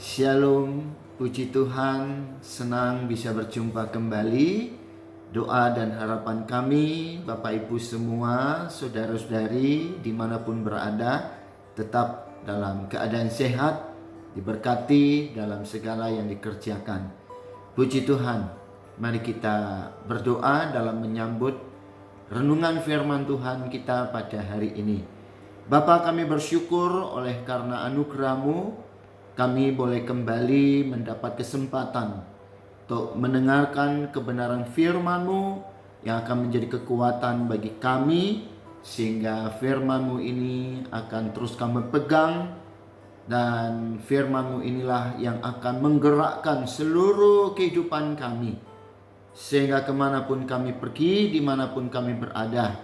Shalom, puji Tuhan, senang bisa berjumpa kembali. Doa dan harapan kami, Bapak Ibu semua, saudara-saudari dimanapun berada, tetap dalam keadaan sehat, diberkati dalam segala yang dikerjakan. Puji Tuhan, mari kita berdoa dalam menyambut renungan firman Tuhan kita pada hari ini. Bapa, kami bersyukur oleh karena anugerah-Mu, kami boleh kembali mendapat kesempatan untuk mendengarkan kebenaran firman-Mu yang akan menjadi kekuatan bagi kami, sehingga firman-Mu ini akan terus kami pegang, dan firman-Mu inilah yang akan menggerakkan seluruh kehidupan kami, sehingga kemanapun kami pergi, dimanapun kami berada,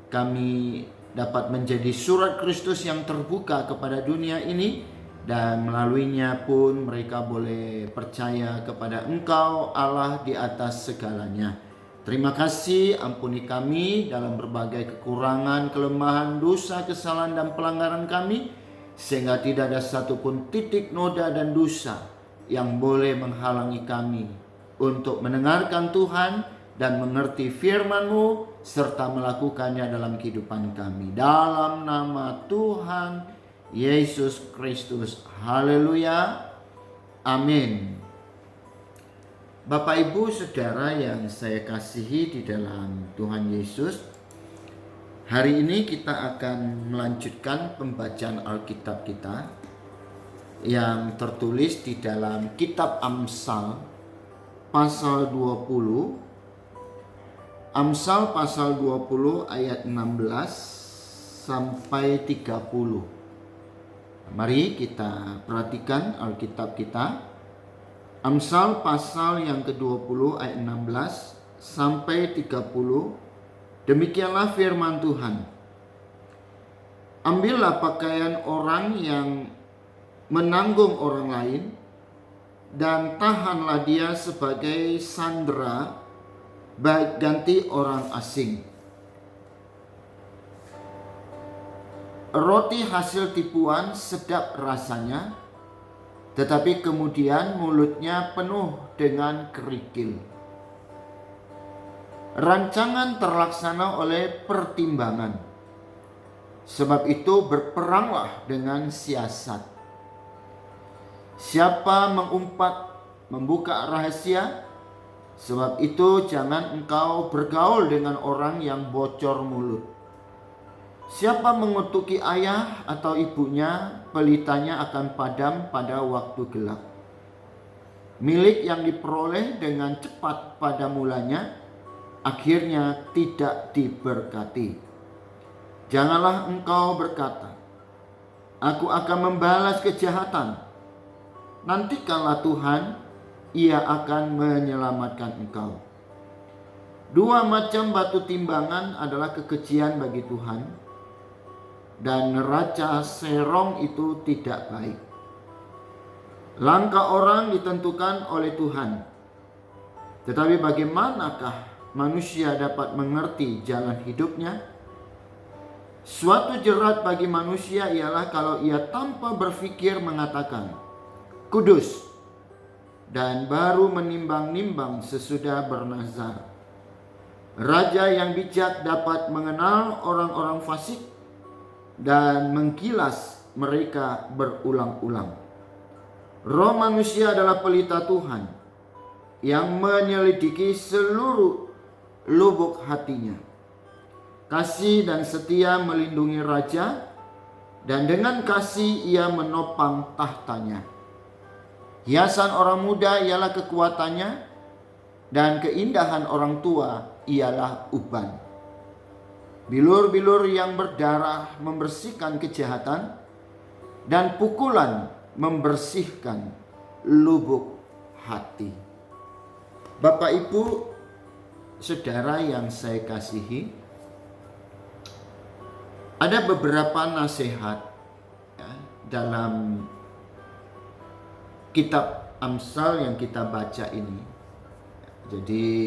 kami dapat menjadi surat Kristus yang terbuka kepada dunia ini, dan melaluinya pun mereka boleh percaya kepada Engkau, Allah di atas segalanya. Terima kasih, ampuni kami dalam berbagai kekurangan, kelemahan, dosa, kesalahan, dan pelanggaran kami, sehingga tidak ada satupun titik noda dan dosa yang boleh menghalangi kami untuk mendengarkan Tuhan dan mengerti firman-Mu serta melakukannya dalam kehidupan kami. Dalam nama Tuhan Yesus Kristus. Haleluya. Amin. Bapak Ibu Saudara yang saya kasihi di dalam Tuhan Yesus, hari ini kita akan melanjutkan pembacaan Alkitab kita yang tertulis di dalam kitab Amsal pasal 20. Amsal pasal 20 ayat 16 sampai 30. Mari kita perhatikan Alkitab kita. Amsal pasal yang ke-20 ayat 16 sampai 30. Demikianlah firman Tuhan. Ambillah pakaian orang yang menanggung orang lain, dan tahanlah dia sebagai sandera baik ganti orang asing. Roti hasil tipuan sedap rasanya, tetapi kemudian mulutnya penuh dengan kerikil. Rancangan terlaksana oleh pertimbangan, sebab itu berperanglah dengan siasat. Siapa mengumpat membuka rahasia, sebab itu jangan engkau bergaul dengan orang yang bocor mulut. Siapa mengutuki ayah atau ibunya, pelitanya akan padam pada waktu gelap. Milik yang diperoleh dengan cepat pada mulanya, akhirnya tidak diberkati. Janganlah engkau berkata, aku akan membalas kejahatan. Nantikanlah Tuhan, Ia akan menyelamatkan engkau. Dua macam batu timbangan adalah kekejian bagi Tuhan, dan neraca serong itu tidak baik. Langkah orang ditentukan oleh Tuhan, tetapi bagaimanakah manusia dapat mengerti jalan hidupnya? Suatu jerat bagi manusia ialah kalau ia tanpa berfikir mengatakan, kudus, dan baru menimbang-nimbang sesudah bernazar. Raja yang bijak dapat mengenal orang-orang fasik dan mengkilas mereka berulang-ulang. Roh manusia adalah pelita Tuhan yang menyelidiki seluruh lubuk hatinya. Kasih dan setia melindungi raja, dan dengan kasih ia menopang tahtanya. Hiasan orang muda ialah kekuatannya, dan keindahan orang tua ialah uban. Bilur-bilur yang berdarah membersihkan kejahatan, dan pukulan membersihkan lubuk hati. Bapak Ibu Saudara yang saya kasihi, ada beberapa nasihat ya, dalam kitab Amsal yang kita baca ini. Jadi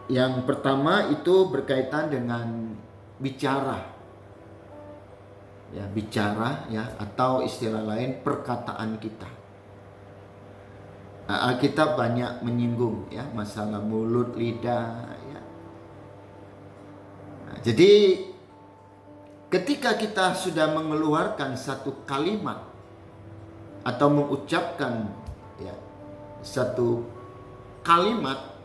yang pertama itu berkaitan dengan bicara. ya bicara ya, atau istilah lain perkataan kita. Nah, Alkitab banyak menyinggung ya masalah mulut, lidah ya. Nah, jadi ketika kita sudah mengeluarkan satu kalimat atau mengucapkan ya satu kalimat,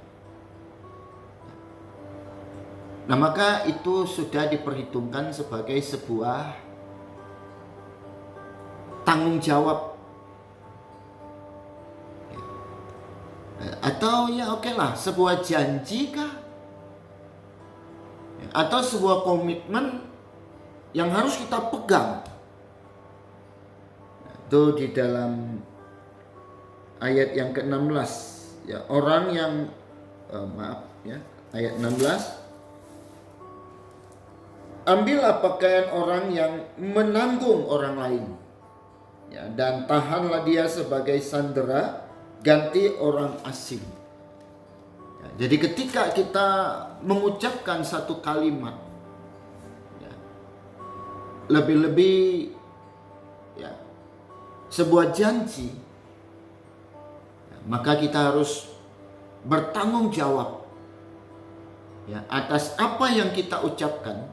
nah maka itu sudah diperhitungkan sebagai sebuah tanggung jawab. Atau ya oke lah, sebuah janji kah? Atau sebuah komitmen yang harus kita pegang. Itu di dalam ayat yang ke-16 ya, orang yang ayat 16, ambillah pakaian orang yang menanggung orang lain ya, dan tahanlah dia sebagai sandera, ganti orang asing. Ya, jadi ketika kita mengucapkan satu kalimat ya, lebih-lebih ya sebuah janji ya, maka kita harus bertanggung jawab ya atas apa yang kita ucapkan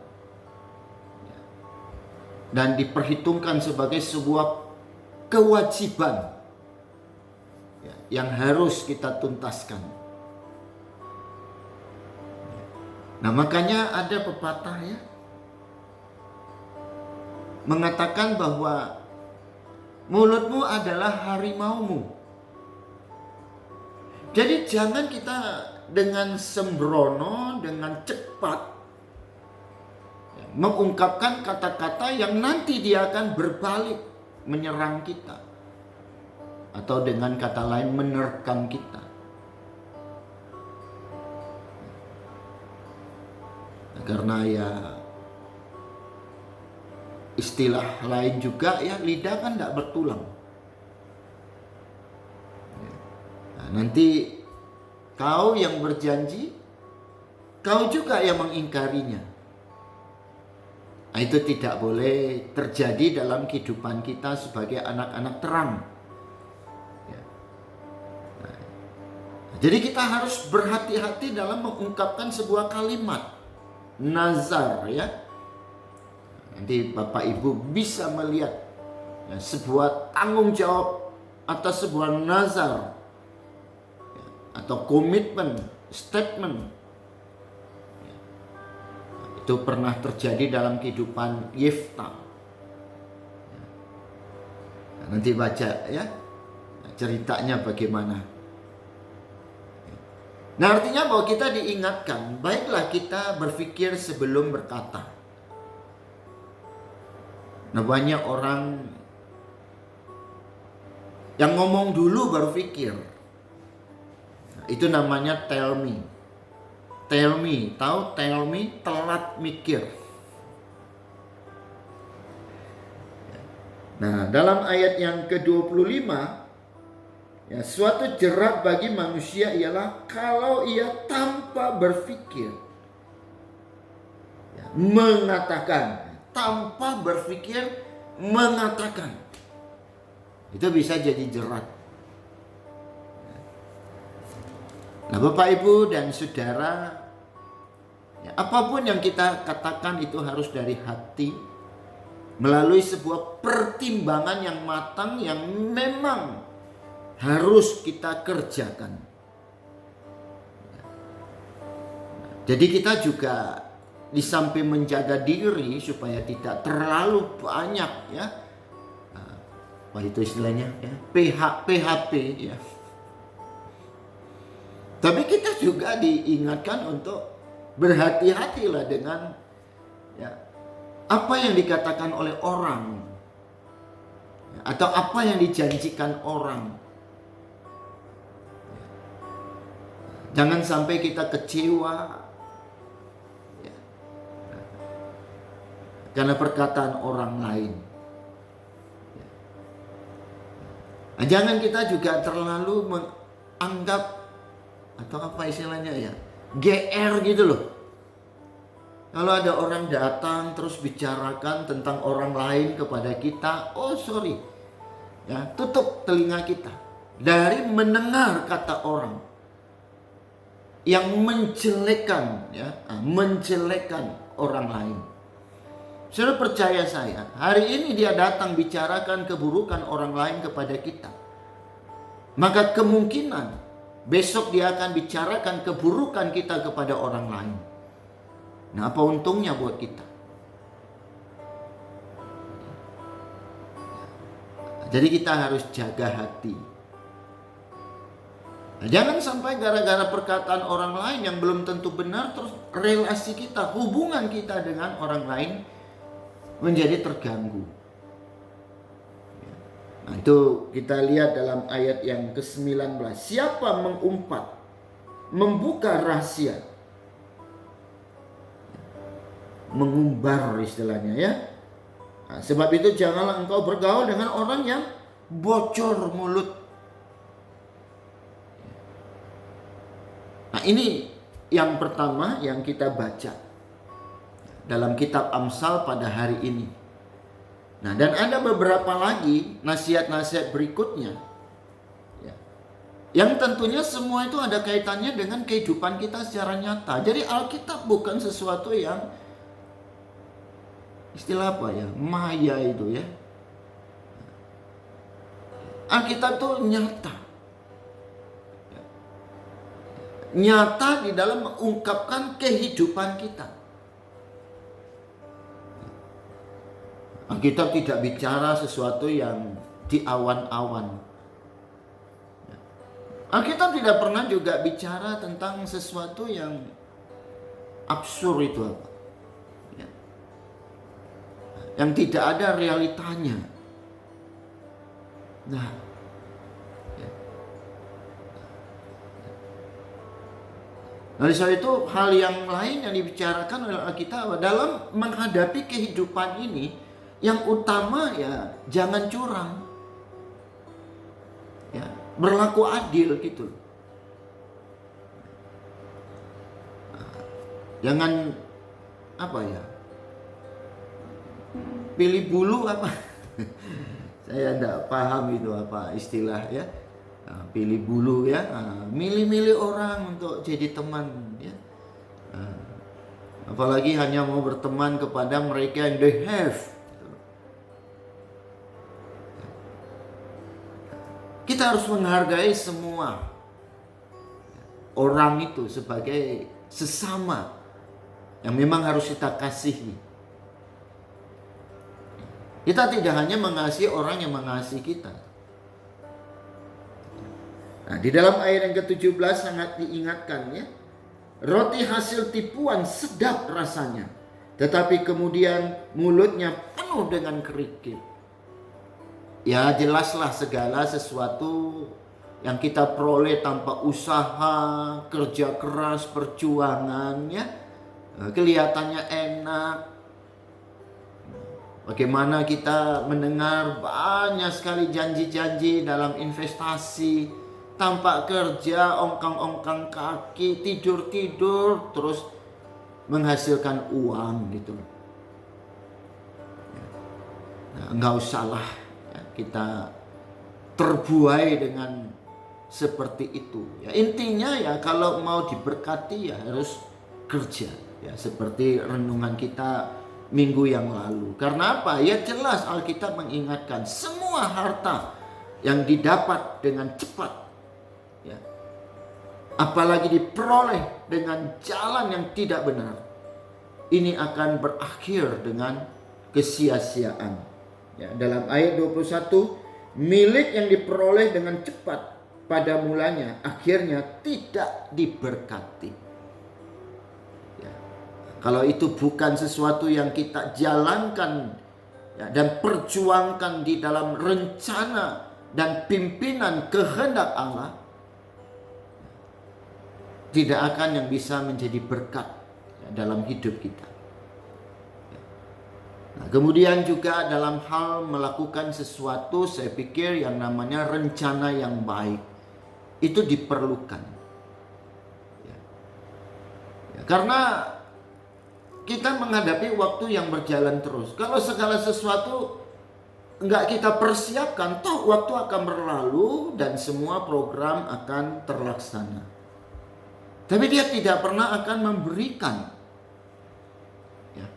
ya, dan diperhitungkan sebagai sebuah kewajiban yang harus kita tuntaskan. Nah makanya ada pepatah ya mengatakan bahwa mulutmu adalah harimaumu. Jadi jangan kita dengan sembrono, dengan cepat mengungkapkan kata-kata yang nanti dia akan berbalik menyerang kita. Atau dengan kata lain menerkam kita. Karena ya istilah lain juga ya, lidah kan tidak bertulang. Nah, nanti kau yang berjanji, kau juga yang mengingkarinya. Nah, itu tidak boleh terjadi dalam kehidupan kita sebagai anak-anak terang. Jadi kita harus berhati-hati dalam mengungkapkan sebuah kalimat nazar ya. Nanti Bapak Ibu bisa melihat ya, sebuah tanggung jawab atas sebuah nazar ya, atau komitmen, statement ya. Itu pernah terjadi dalam kehidupan Yefta ya. Nanti baca ya ceritanya bagaimana. Nah artinya bahwa kita diingatkan, baiklah kita berpikir sebelum berkata. Nah banyak orang yang ngomong dulu baru pikir. Nah, itu namanya tell me. Tell me, tahu tell me, telat mikir. Nah dalam ayat yang ke-25, ya, suatu jerat bagi manusia ialah kalau ia tanpa berpikir ya, mengatakan, tanpa berpikir mengatakan, itu bisa jadi jerat. Nah Bapak Ibu dan Saudara ya, apapun yang kita katakan itu harus dari hati, melalui sebuah pertimbangan yang matang yang memang harus kita kerjakan. Jadi kita juga di samping menjaga diri supaya tidak terlalu banyak ya, apa itu istilahnya ya, PHP ya. Tapi kita juga diingatkan untuk berhati-hatilah dengan ya, apa yang dikatakan oleh orang ya, atau apa yang dijanjikan orang. Jangan sampai kita kecewa ya, karena perkataan orang lain. Nah, jangan kita juga terlalu menganggap atau apa istilahnya ya, GR gitu loh. Kalau ada orang datang terus bicarakan tentang orang lain kepada kita, oh sorry, ya tutup telinga kita dari mendengar kata orang yang menjelekkan, ya, menjelekkan orang lain. Saudara percaya saya, hari ini dia datang bicarakan keburukan orang lain kepada kita, maka kemungkinan besok dia akan bicarakan keburukan kita kepada orang lain. Nah, apa untungnya buat kita? Jadi kita harus jaga hati. Nah, jangan sampai gara-gara perkataan orang lain yang belum tentu benar, terus relasi kita, hubungan kita dengan orang lain menjadi terganggu. Nah, itu kita lihat dalam ayat yang ke-19. Siapa mengumpat, membuka rahasia, mengumbar istilahnya, ya. Nah, sebab itu janganlah engkau bergaul dengan orang yang bocor mulut. Nah, ini yang pertama yang kita baca dalam kitab Amsal pada hari ini. Nah, dan ada beberapa lagi nasihat-nasihat berikutnya, ya, yang tentunya semua itu ada kaitannya dengan kehidupan kita secara nyata. Jadi Alkitab bukan sesuatu yang istilah apa ya, maya itu, ya. Alkitab itu nyata, nyata di dalam mengungkapkan kehidupan kita. Alkitab tidak bicara sesuatu yang di awan-awan. Alkitab tidak pernah juga bicara tentang sesuatu yang absurd itu apa, yang tidak ada realitanya. Nah, ya. Oleh sebab itu hal yang lain yang dibicarakan oleh Alkitab dalam menghadapi kehidupan ini, yang utama ya jangan curang, ya, berlaku adil gitu. Jangan apa ya, pilih bulu apa saya tidak paham itu apa istilah, ya. Nah, pilih bulu, ya. Nah, milih-milih orang untuk jadi teman, ya. Nah, apalagi hanya mau berteman kepada mereka yang they have. Kita harus menghargai semua orang itu sebagai sesama yang memang harus kita kasihi. Kita tidak hanya mengasihi orang yang mengasihi kita. Nah, di dalam ayat yang ke-17 sangat diingatkan, ya. Roti hasil tipuan sedap rasanya, tetapi kemudian mulutnya penuh dengan kerikil. Ya, jelaslah segala sesuatu yang kita peroleh tanpa usaha, kerja keras, perjuangan, ya, kelihatannya enak. Bagaimana kita mendengar banyak sekali janji-janji dalam investasi, tanpa kerja, ongkang-ongkang kaki, tidur-tidur, terus menghasilkan uang gitu. Nah, enggak usahlah, ya, kita terbuai dengan seperti itu. Ya, intinya ya kalau mau diberkati ya harus kerja, ya, seperti renungan kita minggu yang lalu. Karena apa? Ya jelas Alkitab mengingatkan semua harta yang didapat dengan cepat, ya, apalagi diperoleh dengan jalan yang tidak benar, ini akan berakhir dengan kesia-siaan. Ya, dalam ayat 21, milik yang diperoleh dengan cepat pada mulanya akhirnya tidak diberkati. Kalau itu bukan sesuatu yang kita jalankan, ya, dan perjuangkan di dalam rencana dan pimpinan kehendak Allah, tidak akan yang bisa menjadi berkat, ya, dalam hidup kita. Nah, kemudian juga dalam hal melakukan sesuatu, saya pikir yang namanya rencana yang baik itu diperlukan, ya. Ya, karena kita menghadapi waktu yang berjalan terus. Kalau segala sesuatu enggak kita persiapkan, toh waktu akan berlalu dan semua program akan terlaksana. Tapi dia tidak pernah akan memberikan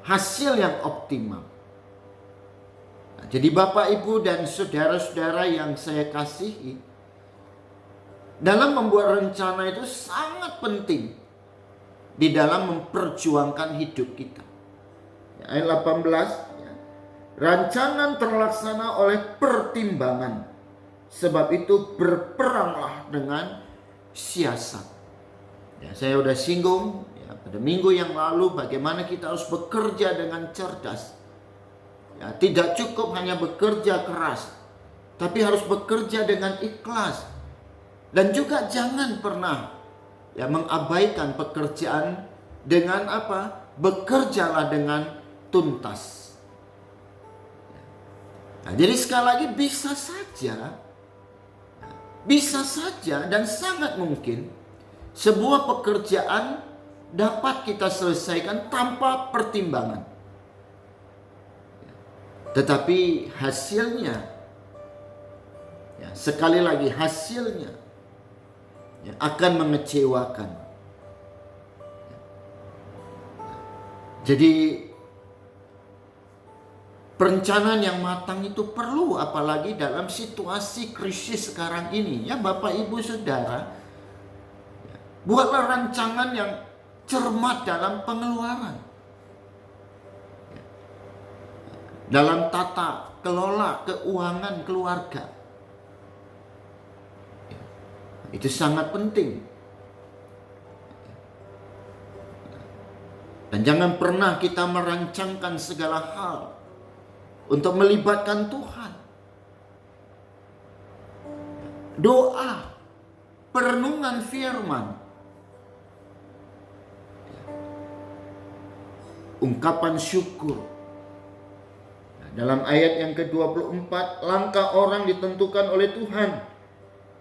hasil yang optimal. Nah, jadi Bapak, Ibu, dan saudara-saudara yang saya kasihi, dalam membuat rencana itu sangat penting di dalam memperjuangkan hidup kita. Ayat 18, rancangan terlaksana oleh pertimbangan, sebab itu berperanglah dengan siasat. Saya sudah singgung pada minggu yang lalu bagaimana kita harus bekerja dengan cerdas. Tidak cukup hanya bekerja keras, tapi harus bekerja dengan ikhlas. Dan juga jangan pernah mengabaikan pekerjaan dengan apa? Bekerjalah dengan tuntas. Nah, jadi sekali lagi bisa saja dan sangat mungkin sebuah pekerjaan dapat kita selesaikan tanpa pertimbangan. Tetapi hasilnya, sekali lagi hasilnya akan mengecewakan. Jadi perencanaan yang matang itu perlu, apalagi dalam situasi krisis sekarang ini. Ya Bapak, Ibu, Saudara, buatlah rancangan yang cermat dalam pengeluaran, dalam tata kelola keuangan keluarga. Itu sangat penting. Dan jangan pernah kita merancangkan segala hal untuk melibatkan Tuhan. Doa, perenungan firman, ungkapan syukur. Dalam ayat yang ke-24, langkah orang ditentukan oleh Tuhan,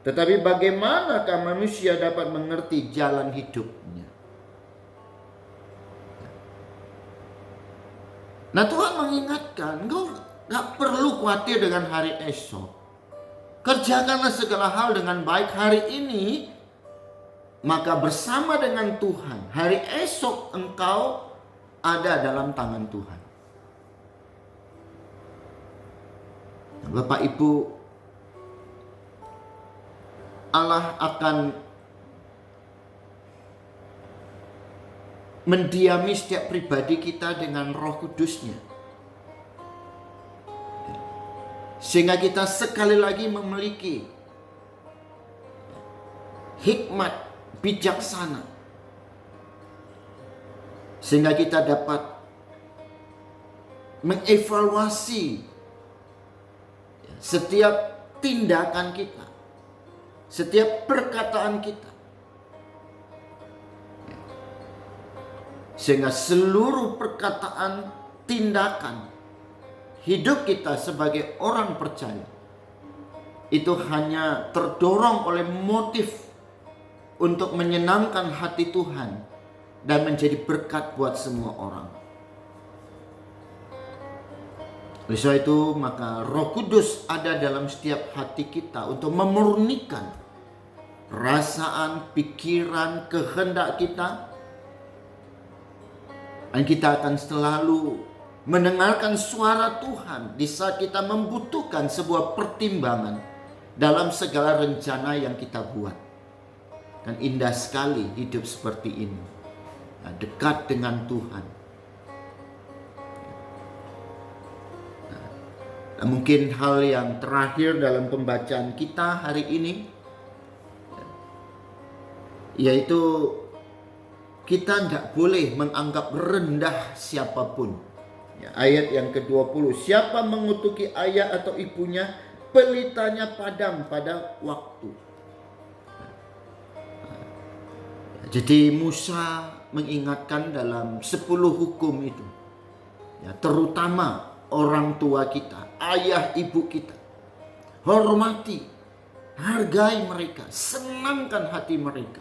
tetapi bagaimanakah manusia dapat mengerti jalan hidupnya? Nah, Tuhan mengingatkan, engkau gak perlu khawatir dengan hari esok. Kerjakanlah segala hal dengan baik hari ini, maka bersama dengan Tuhan, hari esok engkau ada dalam tangan Tuhan. Bapak, Ibu, Allah akan mendiami setiap pribadi kita dengan Roh Kudus-Nya, sehingga kita sekali lagi memiliki hikmat bijaksana, sehingga kita dapat mengevaluasi setiap tindakan kita, setiap perkataan kita, sehingga seluruh perkataan, tindakan, hidup kita sebagai orang percaya itu hanya terdorong oleh motif untuk menyenangkan hati Tuhan dan menjadi berkat buat semua orang. Oleh sebab itu, maka Roh Kudus ada dalam setiap hati kita untuk memurnikan perasaan, pikiran, kehendak kita. Dan kita akan selalu mendengarkan suara Tuhan di saat kita membutuhkan sebuah pertimbangan dalam segala rencana yang kita buat. Dan indah sekali hidup seperti ini, dekat dengan Tuhan. Mungkin hal yang terakhir dalam pembacaan kita hari ini, yaitu kita tidak boleh menganggap rendah siapapun. Ayat yang ke-20, siapa mengutuki ayah atau ibunya, pelitanya padam pada waktu. Jadi Musa mengingatkan dalam 10 hukum itu, terutama orang tua kita, ayah ibu kita. Hormati, hargai mereka, senangkan hati mereka.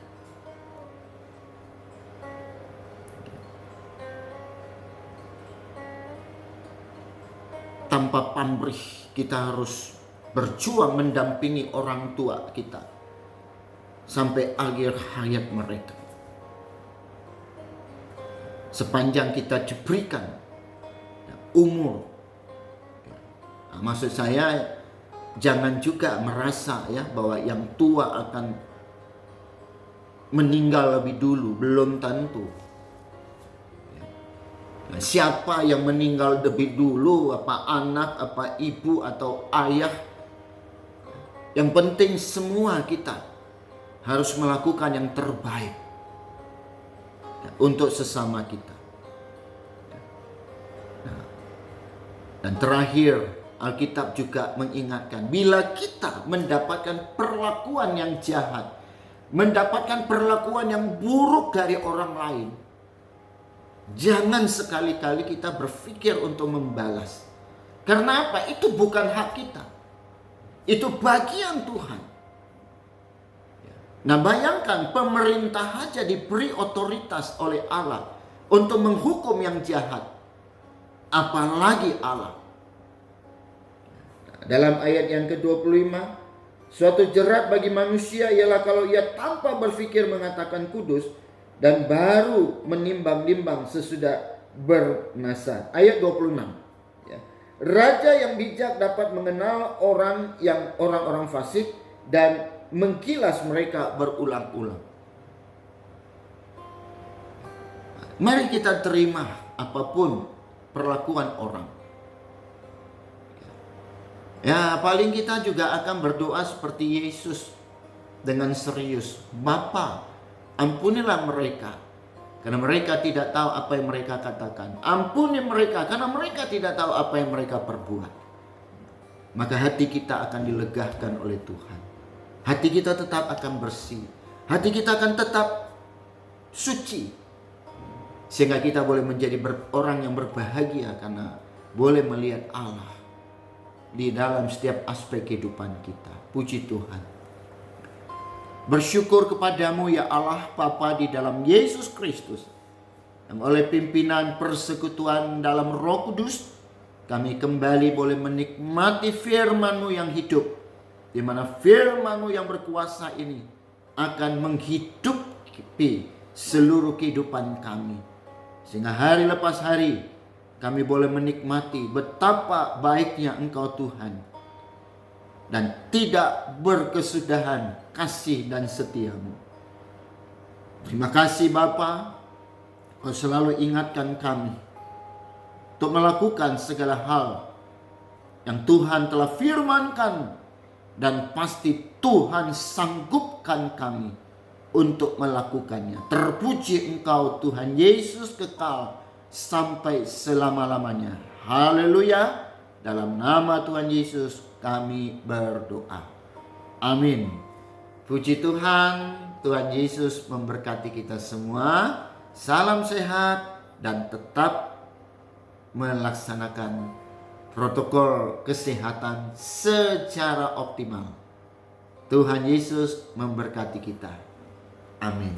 tanpa pamrih kita harus berjuang mendampingi orang tua kita sampai akhir hayat mereka. Sepanjang kita diberikan umur. Nah, maksud saya jangan juga merasa ya bahwa yang tua akan meninggal lebih dulu, belum tentu. Nah, siapa yang meninggal lebih dulu, apa anak, apa ibu atau ayah? Yang penting semua kita harus melakukan yang terbaik untuk sesama kita. Dan terakhir, Alkitab juga mengingatkan, bila kita mendapatkan perlakuan yang jahat, mendapatkan perlakuan yang buruk dari orang lain, jangan sekali-kali kita berpikir untuk membalas. Karena apa? Itu bukan hak kita. Itu bagian Tuhan. Nah, bayangkan pemerintah aja diberi otoritas oleh Allah untuk menghukum yang jahat, apalagi Allah. Dalam ayat yang ke-25, suatu jerat bagi manusia ialah kalau ia tanpa berpikir mengatakan kudus dan baru menimbang-nimbang sesudah bernasar. Ayat 26. Ya. Raja yang bijak dapat mengenal orang-orang fasik dan mengkilas mereka berulang-ulang. Mari kita terima apapun perlakuan orang. Ya, paling kita juga akan berdoa seperti Yesus dengan serius. Bapa, ampunilah mereka, karena mereka tidak tahu apa yang mereka katakan. Ampuni mereka, karena mereka tidak tahu apa yang mereka perbuat. Maka hati kita akan dilegahkan oleh Tuhan. Hati kita tetap akan bersih. Hati kita akan tetap suci. Sehingga kita boleh menjadi orang yang berbahagia karena boleh melihat Allah di dalam setiap aspek kehidupan kita. Puji Tuhan. Bersyukur kepadamu ya Allah Bapa di dalam Yesus Kristus. Yang oleh pimpinan persekutuan dalam Roh Kudus, kami kembali boleh menikmati firman-Mu yang hidup. Di mana firman-Mu yang berkuasa ini akan menghidupi seluruh kehidupan kami. Sehingga hari lepas hari kami boleh menikmati betapa baiknya Engkau Tuhan. Dan tidak berkesudahan kasih dan setia-Mu. Terima kasih Bapa, Kau selalu ingatkan kami untuk melakukan segala hal yang Tuhan telah firmankan. Dan pasti Tuhan sanggupkan kami untuk melakukannya. Terpuji Engkau Tuhan Yesus kekal sampai selama-lamanya. Haleluya. Dalam nama Tuhan Yesus kami berdoa. Amin. Puji Tuhan. Tuhan Yesus memberkati kita semua. Salam sehat dan tetap melaksanakan protokol kesehatan secara optimal. Tuhan Yesus memberkati kita. Amin.